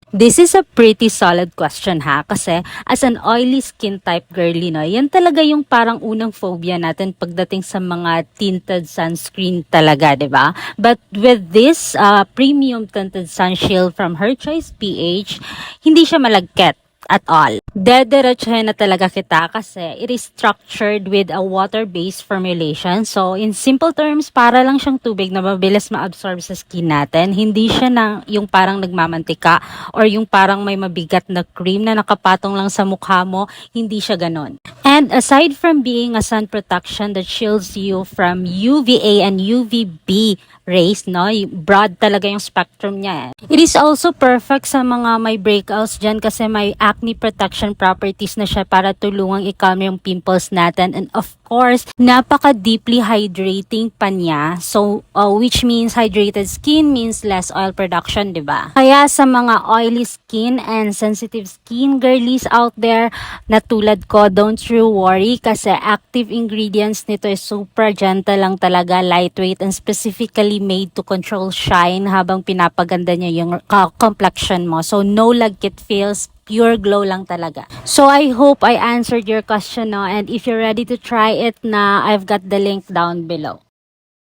This is a pretty solid question ha, kasi as an oily skin type girly, no, yan talaga yung parang unang phobia natin pagdating sa mga tinted sunscreen talaga, di ba? But with this premium tinted sun shield from Her Choice PH, hindi siya malagkit at all. Dediretsahin na talaga kita kasi it is structured with a water-based formulation. So, in simple terms, para lang siyang tubig na mabilis ma-absorb sa skin natin. Hindi siya yung parang nagmamantika or yung parang may mabigat na cream na nakapatong lang sa mukha mo. Hindi siya ganon. And aside from being a sun protection that shields you from UVA and UVB rays, no? Broad talaga yung spectrum niya. It is also perfect sa mga may breakouts dyan kasi may acne protection properties na siya para tulungang i-calm yung pimples natin. And of course, napaka-deeply hydrating pa niya. So, which means hydrated skin means less oil production, di ba? Kaya sa mga oily skin and sensitive skin girlies out there, na tulad ko, don't you worry kasi active ingredients nito is super gentle lang talaga, lightweight, and specifically made to control shine habang pinapaganda niya yung complexion mo. So, no lagkit feels, pure glow lang talaga. So, I hope I answered your question, no? And if you're ready to try it na, I've got the link down below.